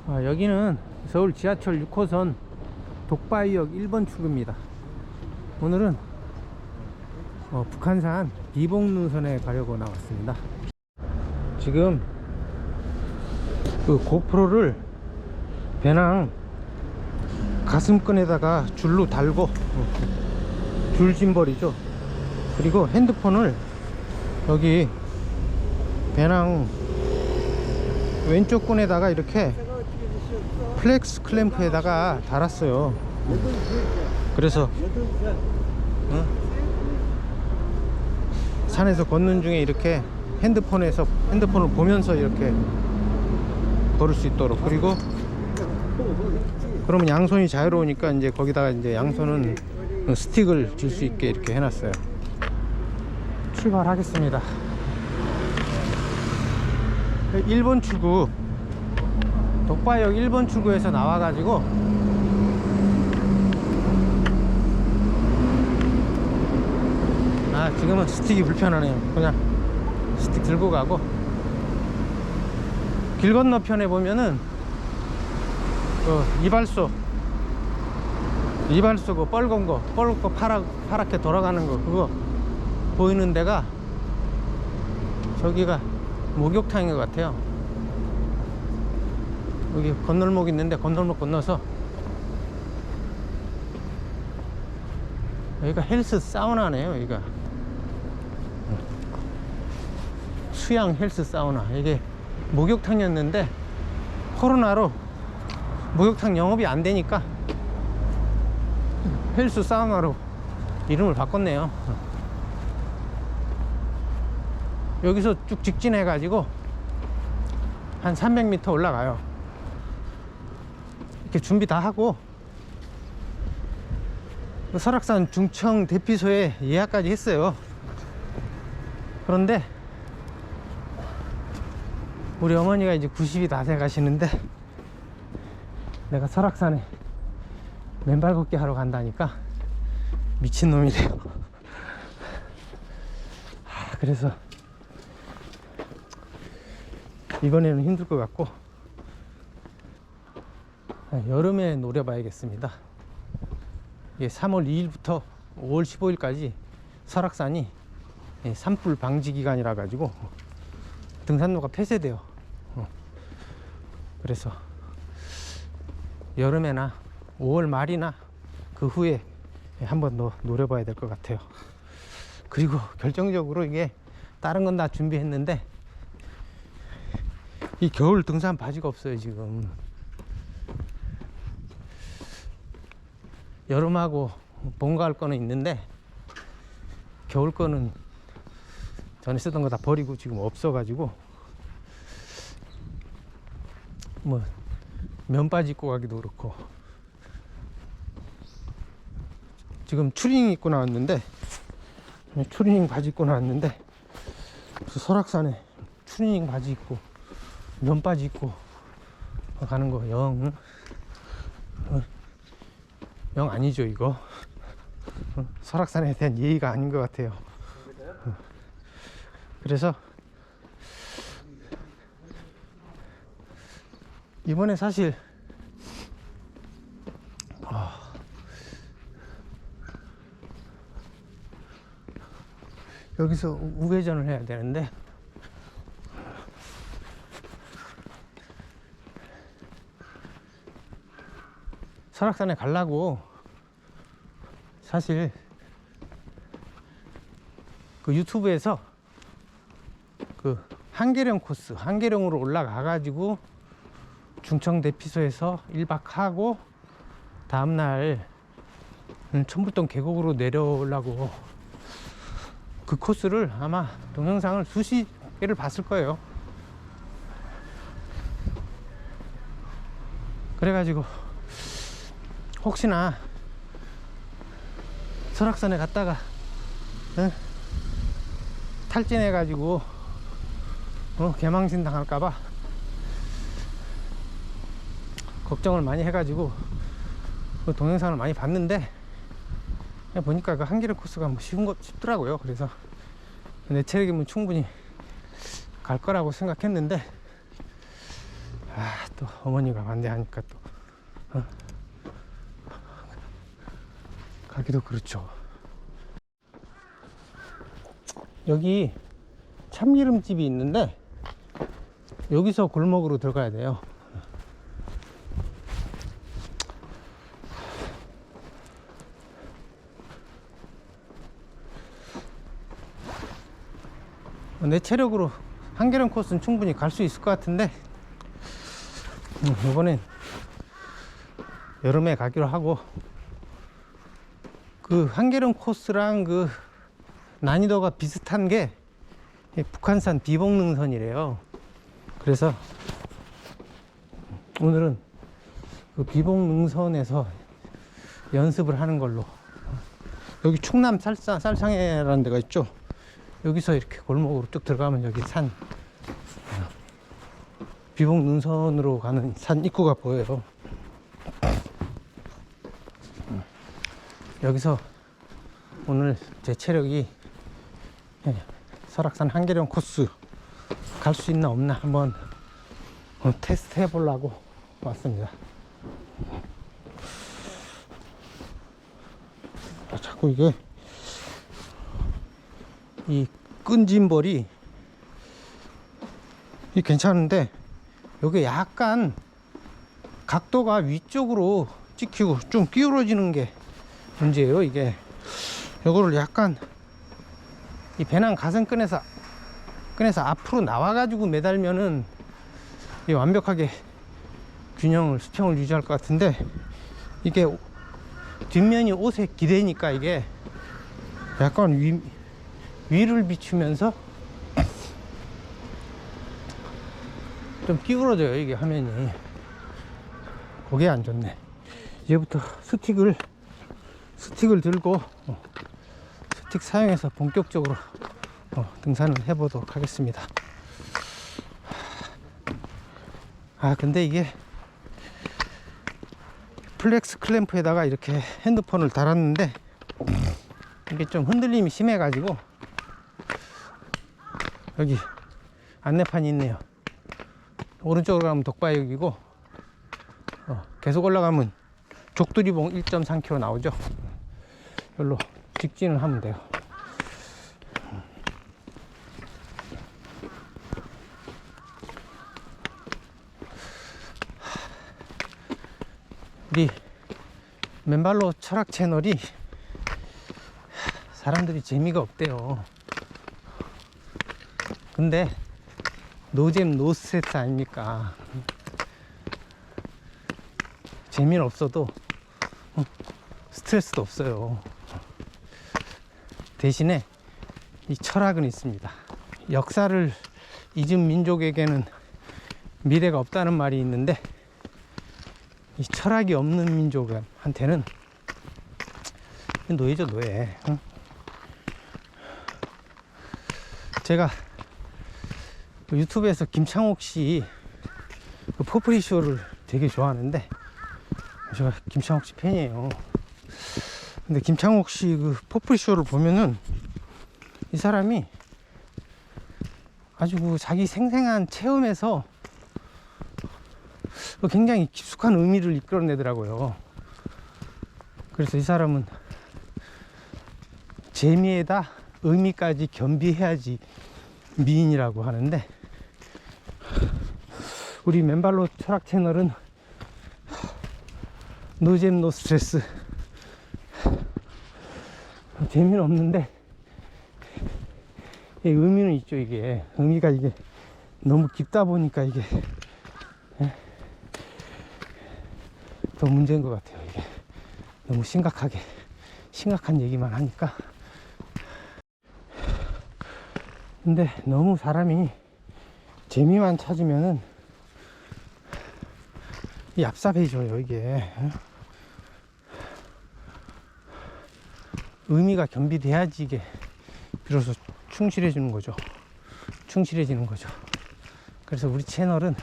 여기는 서울 지하철 6호선 독바이역 1번 출구입니다. 오늘은 북한산 비봉루선에 가려고 나왔습니다. 지금 그 고프로를 배낭 가슴끈에다가 줄로 달고 줄짐벌이죠. 그리고 핸드폰을 여기 배낭 왼쪽 끈에다가 이렇게 플렉스 클램프에다가 달았어요. 그래서 산에서 걷는 중에 이렇게 핸드폰을 보면서 이렇게 걸을 수 있도록. 그리고 그러면 양손이 자유로우니까 이제 거기다가 이제 양손은 스틱을 줄 수 있게 이렇게 해놨어요. 출발하겠습니다. 1번 출구, 독바이역 1번 출구에서 나와가지고 지금은 스틱이 불편하네요. 그냥 스틱 들고 가고, 길 건너편에 보면은 그 이발소 그 빨간 거 파랗게 돌아가는 거, 그거 보이는 데가 저기가 목욕탕인 것 같아요. 여기 건널목 있는데 건널목 건너서 여기가 헬스 사우나네요. 여기가 수양 헬스 사우나. 이게 목욕탕이었는데 코로나로 목욕탕 영업이 안 되니까 헬스 사우나로 이름을 바꿨네요. 여기서 쭉 직진해 가지고 한 300m 올라가요. 이렇게 준비 다 하고 설악산 중청 대피소에 예약까지 했어요. 그런데 우리 어머니가 이제 90이 다 돼 가시는데 내가 설악산에 맨발 걷기 하러 간다니까 미친놈이래요. 그래서 이번에는 힘들 것 같고 여름에 노려봐야겠습니다. 이게 3월 2일부터 5월 15일까지 설악산이 산불 방지 기간이라 가지고 등산로가 폐쇄돼요. 그래서 여름에나 5월 말이나 그 후에 한번 더 노려봐야 될 것 같아요. 그리고 결정적으로 이게 다른 건 다 준비했는데 이 겨울 등산 바지가 없어요. 지금 여름하고 봄가을 거는 있는데 겨울 거는 전에 쓰던 거 다 버리고 지금 없어가지고 뭐 면바지 입고 가기도 그렇고, 지금 추리닝 입고 나왔는데 추리닝 바지 입고 나왔는데 설악산에 추리닝 바지 입고 면바지 입고 가는 거 영 아니죠. 이거 설악산에 대한 예의가 아닌 것 같아요. 그래서 이번에 사실 여기서 우회전을 해야 되는데 설악산에 가려고 사실 그 유튜브에서 그 한계령 코스, 한계령으로 올라가 가지고 중청 대피소에서 1박 하고 다음날 천불동 계곡으로 내려오려고 그 코스를 아마 동영상을 수십 개를 봤을 거예요. 그래가지고 혹시나 설악산에 갔다가 탈진해가지고 개망신 당할까봐 걱정을 많이 해가지고 그 동영상을 많이 봤는데 보니까 그 한계령 코스가 뭐 쉽더라고요. 그래서 내 체력이면 충분히 갈 거라고 생각했는데 또 어머니가 반대하니까 또 가기도 그렇죠. 여기 참기름집이 있는데 여기서 골목으로 들어가야 돼요. 내 체력으로 한계령 코스는 충분히 갈 수 있을 것 같은데 이번엔 여름에 가기로 하고, 그 한계령 코스랑 그 난이도가 비슷한 게 북한산 비봉능선이래요. 그래서 오늘은 그 비봉능선에서 연습을 하는 걸로. 여기 충남 쌀상해라는 데가 있죠. 여기서 이렇게 골목으로 쭉 들어가면 여기 산 비봉능선으로 가는 산 입구가 보여요. 여기서 오늘 제 체력이 설악산 한계령 코스 갈 수 있나 없나 한번 테스트 해보려고 왔습니다. 자꾸 이게 이 끈짐벌이 괜찮은데 여기 약간 각도가 위쪽으로 찍히고 좀 기울어지는 게 문제예요. 이게 이거를 약간 이 배낭 가슴끈에서 앞으로 나와 가지고 매달면은 완벽하게 수평을 유지할 것 같은데, 이게 뒷면이 옷에 기대니까 이게 약간 위를 비추면서 좀 기울어져요. 이게 화면이. 그게 안 좋네. 이제부터 스틱을 들고 스틱 사용해서 본격적으로 등산을 해보도록 하겠습니다. 근데 이게 플렉스 클램프에다가 이렇게 핸드폰을 달았는데 이게 좀 흔들림이 심해 가지고, 여기 안내판이 있네요. 오른쪽으로 가면 독바역이고 계속 올라가면 족두리봉 1.3km 나오죠. 여기로 직진을 하면 돼요. 우리 맨발로 철학 채널이 사람들이 재미가 없대요. 근데 노잼 노스트레스 아닙니까? 재미는 없어도 스트레스도 없어요. 대신에 이 철학은 있습니다. 역사를 잊은 민족에게는 미래가 없다는 말이 있는데, 이 철학이 없는 민족한테는 노예죠, 노예. 제가 유튜브에서 김창옥 씨 포프리쇼를 되게 좋아하는데, 제가 김창옥 씨 팬이에요. 근데 김창옥 씨 그 포프리쇼를 보면은 이 사람이 아주 그 자기 생생한 체험에서 굉장히 깊숙한 의미를 이끌어내더라고요. 그래서 이 사람은 재미에다 의미까지 겸비해야지 미인이라고 하는데, 우리 맨발로 철학 채널은 노잼 노스트레스. 재미는 없는데 의미는 있죠. 이게 의미가 이게 너무 깊다 보니까 이게 더 문제인 것 같아요. 이게 너무 심각한 얘기만 하니까. 근데 너무 사람이 재미만 찾으면은 얍삽해져요. 이게 의미가 겸비돼야지 이게 비로소 충실해지는 거죠. 그래서 우리 채널은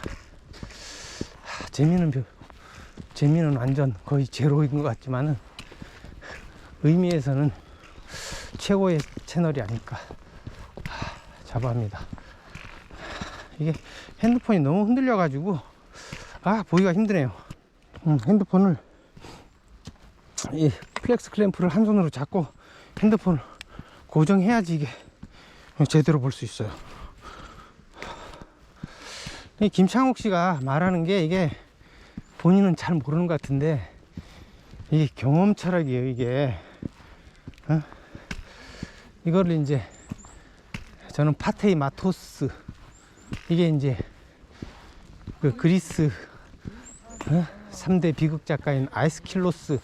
재미는 완전 거의 제로인 것 같지만은 의미에서는 최고의 채널이 아닐까 자부합니다. 이게 핸드폰이 너무 흔들려 가지고 보기가 힘드네요. 핸드폰을 이 플렉스 클램프를 한 손으로 잡고 핸드폰을 고정해야지 이게 제대로 볼 수 있어요. 이 김창옥 씨가 말하는 게 이게 본인은 잘 모르는 것 같은데 이게 경험 철학이에요. 이게 이거를 이제 저는 파테이 마토스, 이게 이제 그 그리스 3대 비극 작가인 아이스킬로스의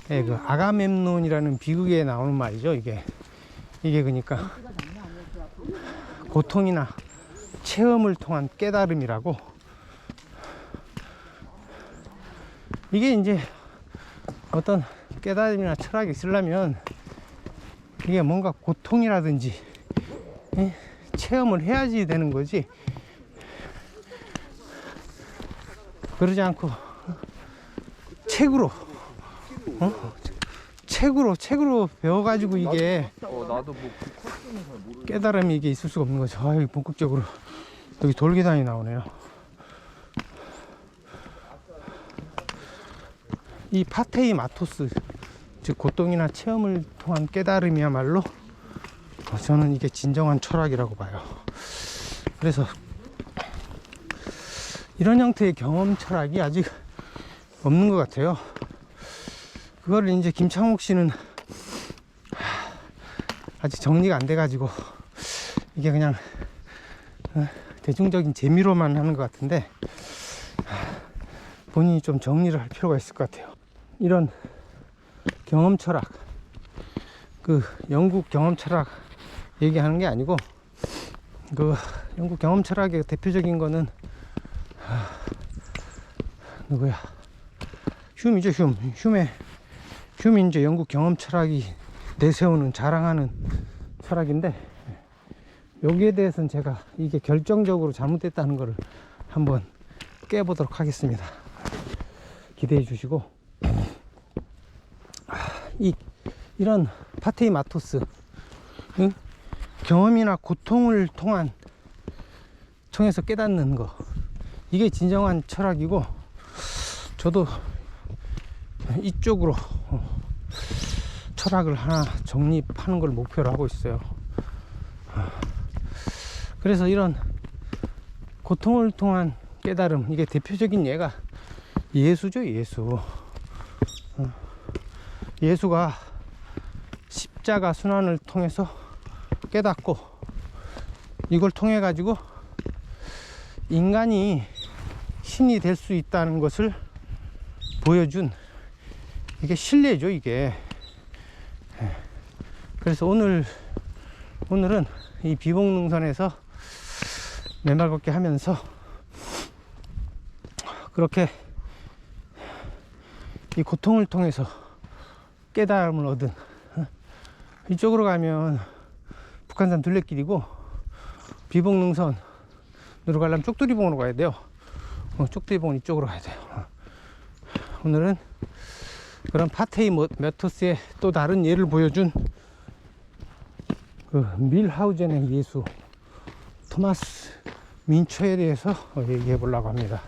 그 아가멤논이라는 비극에 나오는 말이죠. 이게 그러니까 고통이나 체험을 통한 깨달음이라고. 이게 이제 어떤 깨달음이나 철학이 있으려면 이게 뭔가 고통이라든지 체험을 해야지 되는 거지, 그러지 않고 책으로 배워가지고 이게 깨달음이 이게 있을 수가 없는 거죠. 본격적으로 여기 돌계단이 나오네요. 이 파테이 마토스, 즉 고통이나 체험을 통한 깨달음이야말로 저는 이게 진정한 철학이라고 봐요. 그래서 이런 형태의 경험 철학이 아직 없는 것 같아요. 그거를 이제 김창옥 씨는 아직 정리가 안 돼가지고 이게 그냥 대중적인 재미로만 하는 것 같은데 본인이 좀 정리를 할 필요가 있을 것 같아요. 이런 경험 철학, 그 영국 경험 철학 얘기하는 게 아니고, 그 영국 경험 철학의 대표적인 거는 누구야? 흉이죠. 흉이 이제 영국 경험 철학이 내세우는, 자랑하는 철학인데, 여기에 대해서는 제가 이게 결정적으로 잘못됐다는 것을 한번 깨보도록 하겠습니다. 기대해 주시고, 이런 파테이 마토스, 경험이나 고통을 통해서 깨닫는 거, 이게 진정한 철학이고, 저도 이쪽으로 철학을 하나 정립하는 걸 목표로 하고 있어요. 그래서 이런 고통을 통한 깨달음, 이게 대표적인 예가 예수죠. 예수가 십자가 순환을 통해서 깨닫고, 이걸 통해 가지고 인간이 신이 될 수 있다는 것을 보여준, 이게 신뢰죠. 이게. 그래서 오늘은 이 비봉능선에서 맨발 걷기 하면서 그렇게 이 고통을 통해서 깨달음을 얻은, 이쪽으로 가면 북한산 둘레길이고, 비봉능선으로 가려면 쪽두리봉으로 가야 돼요. 쪽두리봉은 이쪽으로 가야 돼요. 오늘은 그런 파테이 마토스의 또 다른 예를 보여준 그 밀하우젠의 예수 토마스 민처에 대해서 얘기해 보려고 합니다.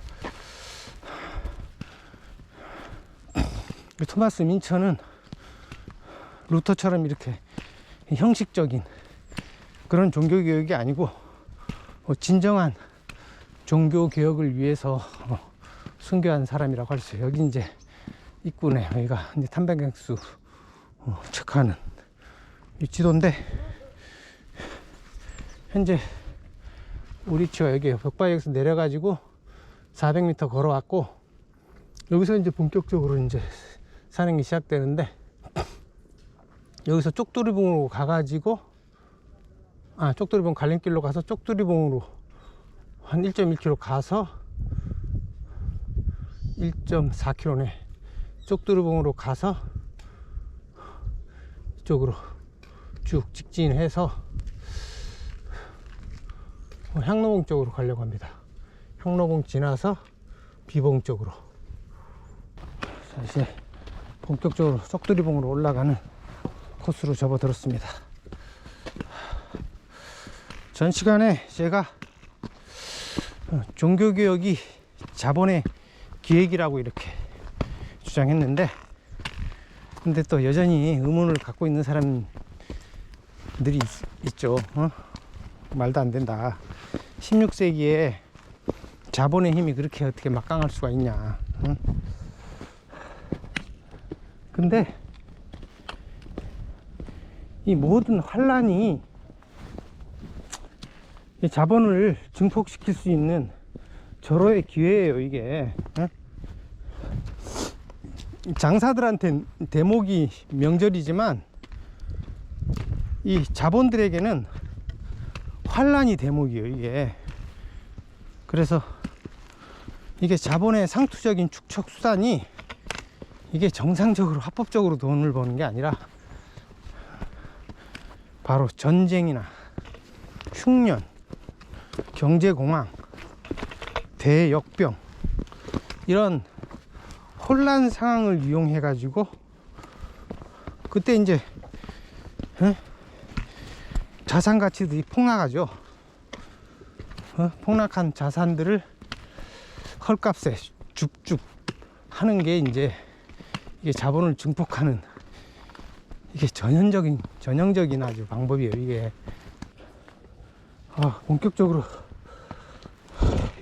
토마스 민처는 루터처럼 이렇게 형식적인 그런 종교개혁이 아니고 진정한 종교개혁을 위해서 순교한 사람이라고 할 수 있어요. 여기 이제 입구네. 여기가 이제 탄백행수 체크하는 이 지도인데, 현재 우리 치와 여기 벽바위에서 내려가지고 400m 걸어왔고, 여기서 이제 본격적으로 이제 산행이 시작되는데, 여기서 쪽두리봉으로 가가지고, 쪽두리봉 갈림길로 가서 쪽두리봉으로 한 1.1km 가서 1.4km네. 쪽두리봉으로 가서 이쪽으로 쭉 직진해서 향로봉 쪽으로 가려고 합니다. 향로봉 지나서 비봉 쪽으로. 자, 이제 본격적으로 쪽두리봉으로 올라가는 코스로 접어들었습니다. 전 시간에 제가 종교개혁이 자본의 기획이라고 이렇게 주장했는데, 근데 또 여전히 의문을 갖고 있는 사람들이 있죠. 말도 안 된다. 16세기에 자본의 힘이 그렇게 어떻게 막강할 수가 있냐. 근데 이 모든 환란이 이 자본을 증폭시킬 수 있는 절호의 기회예요, 이게. 장사들한테 대목이 명절이지만 이 자본들에게는 환란이 대목이에요, 이게. 그래서 이게 자본의 상투적인 축적 수단이 이게 정상적으로 합법적으로 돈을 버는 게 아니라 바로 전쟁이나 흉년, 경제공황, 대역병, 이런 혼란 상황을 이용해 가지고 그때 이제 자산 가치들이 폭락하죠. 폭락한 자산들을 헐값에 줍줍 하는 게 이제 이게 자본을 증폭하는 이게 전형적인 아주 방법이에요, 이게. 본격적으로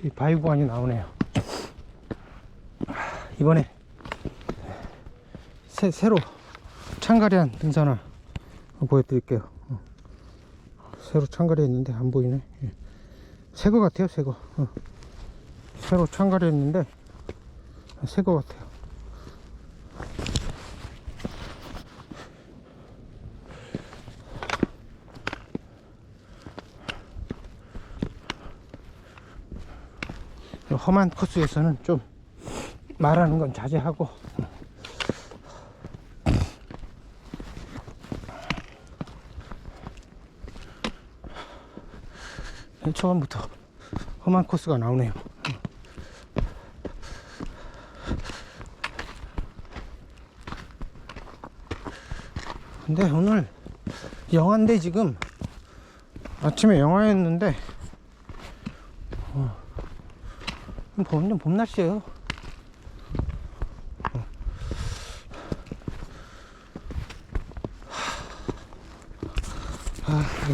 이 바위 구간이 나오네요. 이번에 새로 창가리한 등산화 보여드릴게요. 새로 창가리 했는데 안 보이네. 새거 같아요, 새거. 새로 창가리 했는데 새거 같아요. 험한 코스에서는 좀 말하는 건 자제하고, 초반부터 험한 코스가 나오네요. 근데 오늘 영하인데, 지금 아침에 영하였는데 완전 봄 날씨예요.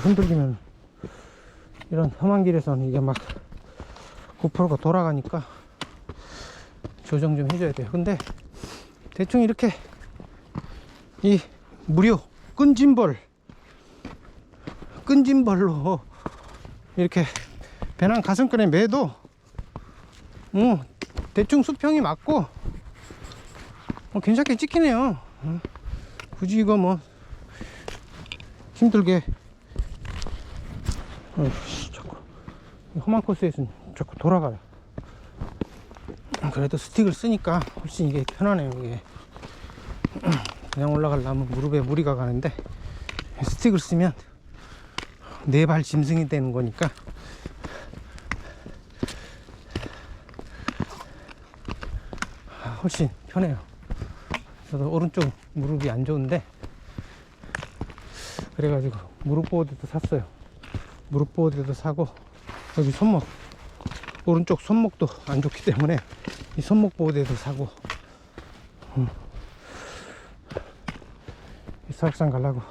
흔들리면 이런 험한 길에서는 이게 막 고프로가 돌아가니까 조정 좀 해줘야 돼요. 근데 대충 이렇게 이 무료 끈짐벌로 이렇게 배낭 가슴끈에 매도 대충 수평이 맞고 괜찮게 찍히네요. 굳이 이거 뭐 힘들게 자꾸 험한 코스에서는 자꾸 돌아가요. 그래도 스틱을 쓰니까 훨씬 이게 편하네요. 이게 그냥 올라가려면 무릎에 무리가 가는데 스틱을 쓰면 네 발 짐승이 되는 거니까 훨씬 편해요. 저도 오른쪽 무릎이 안 좋은데 그래가지고 무릎 보호대도 샀어요. 무릎 보호대도 사고, 여기 손목, 오른쪽 손목도 안 좋기 때문에 이 손목 보호대도 사고, 사악산 가려고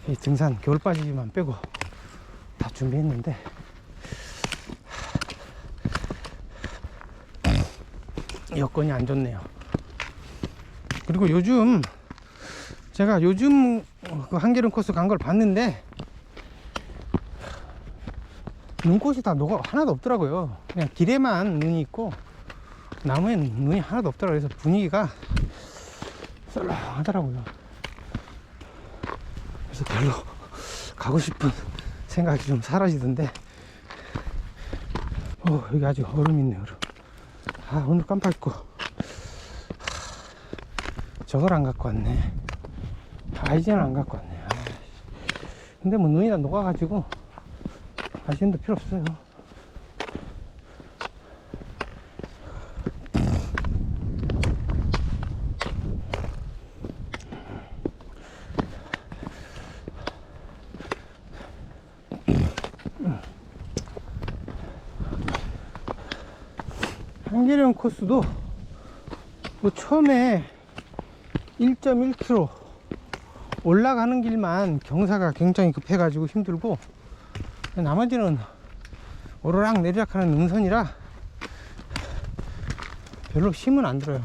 이 등산 겨울바지만 빼고 다 준비했는데 여건이 안 좋네요. 그리고 제가 요즘 그 한계령 코스 간 걸 봤는데 눈꽃이 다 녹아 하나도 없더라고요. 그냥 길에만 눈이 있고 나무에는 눈이 하나도 없더라고요. 그래서 분위기가 썰렁하더라고요. 그래서 별로 가고 싶은 생각이 좀 사라지던데, 여기 아직 얼음 있네, 얼음. 오늘 깜빡했고 저걸 안 갖고 왔네. 아이젠을 안 갖고 왔네. 근데 뭐 눈이 다 녹아가지고 아이젠도 필요 없어요. 한계령 코스도 뭐 처음에 1.1km 올라가는 길만 경사가 굉장히 급해가지고 힘들고, 나머지는 오르락 내리락 하는 능선이라 별로 힘은 안 들어요.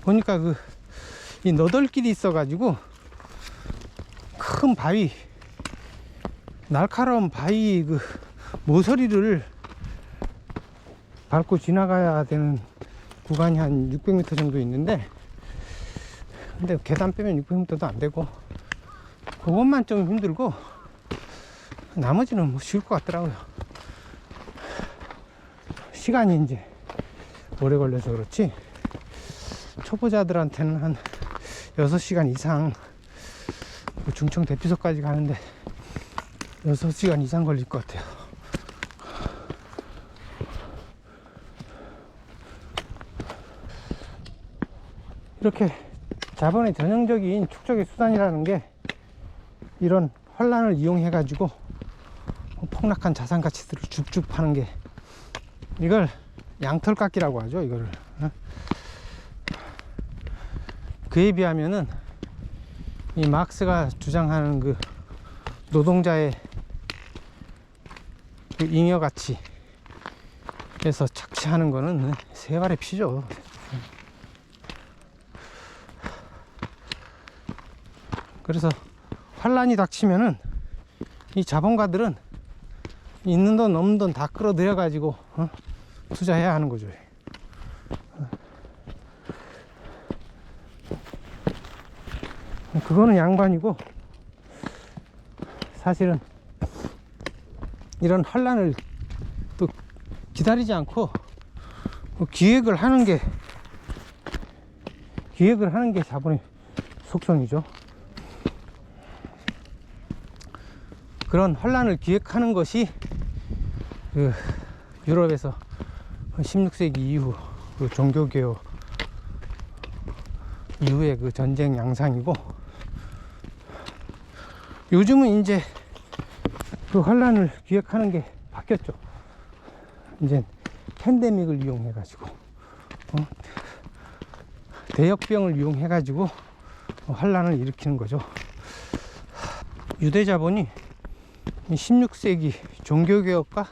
보니까 이 너덜길이 있어가지고 큰 바위, 날카로운 바위 모서리를 밟고 지나가야 되는 구간이 한 600m 정도 있는데, 근데 계단 빼면 600m도 안 되고, 그것만 좀 힘들고 나머지는 뭐 쉬울 것 같더라고요. 시간이 이제 오래 걸려서 그렇지, 초보자들한테는 한 6시간 이상, 중청 대피소까지 가는데 6시간 이상 걸릴 것 같아요. 이렇게 자본의 전형적인 축적의 수단이라는 게 이런 환란을 이용해 가지고 폭락한 자산 가치들을 줍줍 파는 게, 이걸 양털깎기라고 하죠. 이거를 그에 비하면은 이 막스가 주장하는 노동자의 잉여 가치에서 착취하는 거는 세 발의 피죠. 그래서 환란이 닥치면은 이 자본가들은 있는 돈 없는 돈 다 끌어들여 가지고 투자해야 하는 거죠. 그거는 양반이고, 사실은 이런 환란을 또 기다리지 않고 기획을 하는 게 자본의 속성이죠. 그런 환란을 기획하는 것이 유럽에서 16세기 이후 종교개혁 이후의 전쟁 양상이고, 요즘은 이제 환란을 기획하는 게 바뀌었죠. 이제 팬데믹을 이용해 가지고 대역병을 이용해 가지고 환란을 일으키는 거죠. 유대자본이 16세기 종교개혁과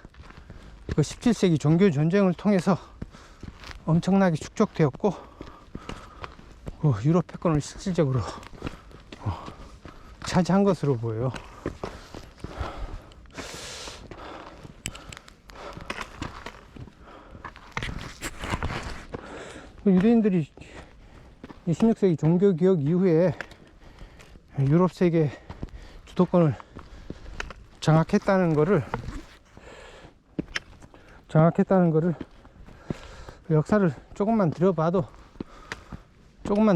17세기 종교전쟁을 통해서 엄청나게 축적되었고, 유럽 패권을 실질적으로 차지한 것으로 보여요. 유대인들이 16세기 종교개혁 이후에 유럽 세계 주도권을 장악했다는 거를 역사를 조금만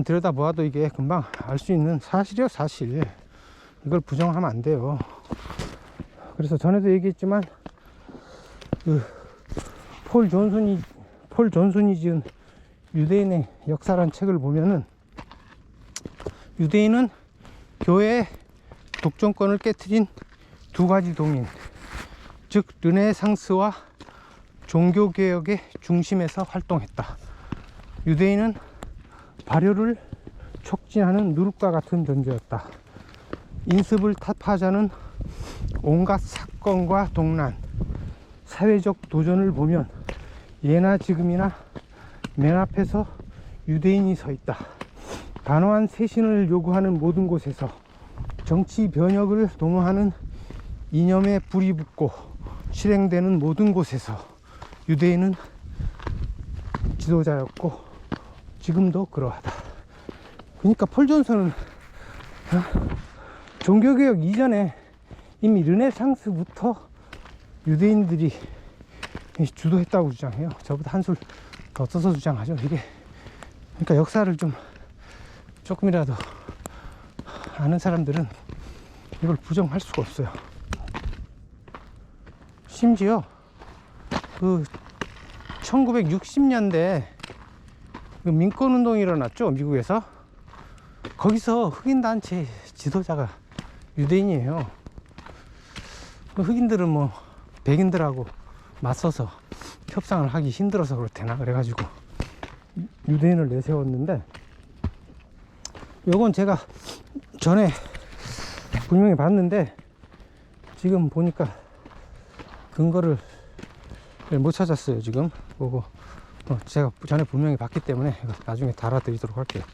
들여다보아도 이게 금방 알 수 있는 사실이요, 사실. 이걸 부정하면 안 돼요. 그래서 전에도 얘기했지만 폴 존슨이 지은 유대인의 역사란 책을 보면은, 유대인은 교회의 독점권을 깨트린 두 가지 동인, 즉 르네상스와 종교개혁의 중심에서 활동했다. 유대인은 발효를 촉진하는 누룩과 같은 존재였다. 인습을 타파하자는 온갖 사건과 동란, 사회적 도전을 보면 예나 지금이나 맨 앞에서 유대인이 서 있다. 단호한 쇄신을 요구하는 모든 곳에서, 정치 변혁을 도모하는 이념에 불이 붙고 실행되는 모든 곳에서 유대인은 지도자였고 지금도 그러하다. 그러니까 폴 존슨은 종교개혁 이전에 이미 르네상스부터 유대인들이 주도했다고 주장해요. 저보다 한술 더 써서 주장하죠. 이게 그러니까 역사를 조금이라도 아는 사람들은 이걸 부정할 수가 없어요. 심지어 1960년대 민권운동이 일어났죠, 미국에서. 거기서 흑인단체 지도자가 유대인이에요. 흑인들은 백인들하고 맞서서 협상을 하기 힘들어서 그렇대나 그래가지고 유대인을 내세웠는데, 요건 제가 전에 분명히 봤는데 지금 보니까 근거를 못 찾았어요. 지금 보고 제가 전에 분명히 봤기 때문에 나중에 달아드리도록 할게요.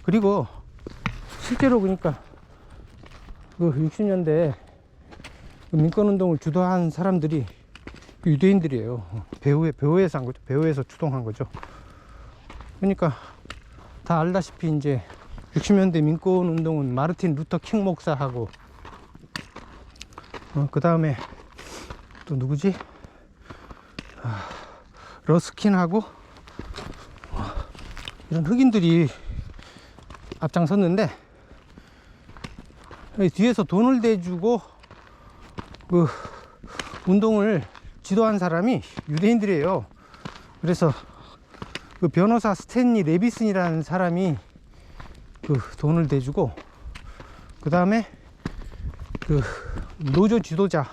그리고 실제로 보니까 그 60년대 민권운동을 주도한 사람들이 유대인들이에요. 배후에서 한 거죠. 배후에서 주동한 거죠. 그러니까 다 알다시피 이제 60년대 민권운동은 마르틴 루터 킹 목사하고 그 다음에 또 누구지? 러스킨하고 이런 흑인들이 앞장섰는데, 뒤에서 돈을 대주고 그 운동을 지도한 사람이 유대인들이에요. 그래서 그 변호사 스탠리 레비슨이라는 사람이 그 돈을 대주고, 그 다음에 그 노조 지도자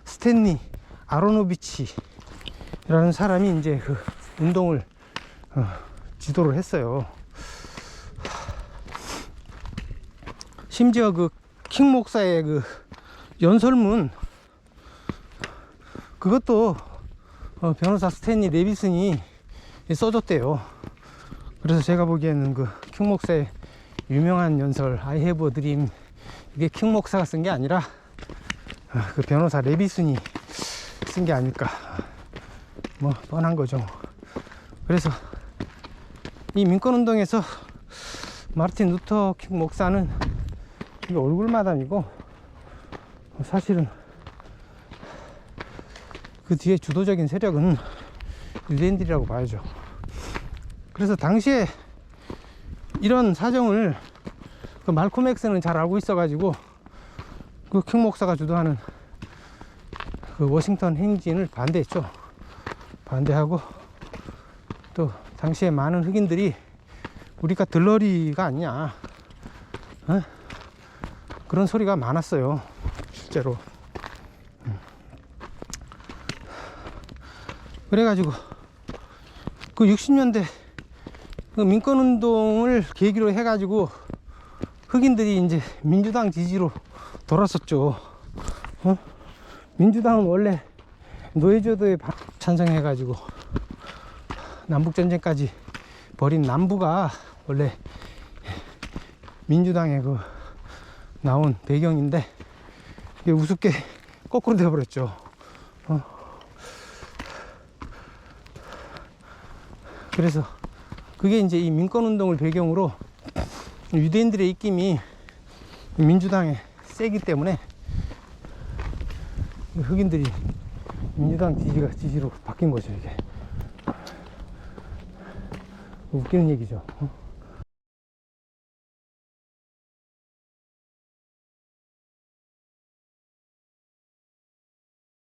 스탠리 아로노비치라는 사람이 이제 그 운동을 지도를 했어요. 심지어 그 킹 목사의 그 연설문, 그것도 변호사 스탠리 레비슨이 써줬대요. 그래서 제가 보기에는 그 킹 목사의 유명한 연설 I have a dream, 이게 킹 목사가 쓴 게 아니라 그 변호사 레비슨이 쓴 게 아닐까, 뭐 뻔한 거죠. 그래서 이 민권운동에서 마르틴 루터 킹 목사는 얼굴마담이고, 사실은 그 뒤에 주도적인 세력은 유대인들이라고 봐야죠. 그래서 당시에 이런 사정을 그 말콤 X는 잘 알고 있어 가지고 그 킹 목사가 주도하는 그 워싱턴 행진을 반대했죠. 반대하고, 또 당시에 많은 흑인들이 우리가 들러리가 아니냐, 그런 소리가 많았어요. 실제로. 그래가지고 그 60년대 그 민권운동을 계기로 해가지고 흑인들이 이제 민주당 지지로 돌았었죠. 민주당은 원래 노예제도에 찬성해가지고 남북전쟁까지 벌인 남부가 원래 민주당의 그 나온 배경인데, 이게 우습게 거꾸로 되어버렸죠. 그래서 그게 이제 이 민권운동을 배경으로 유대인들의 입김이 민주당에 세기 때문에 흑인들이 민주당 지지로 바뀐 거죠. 이게 웃기는 얘기죠.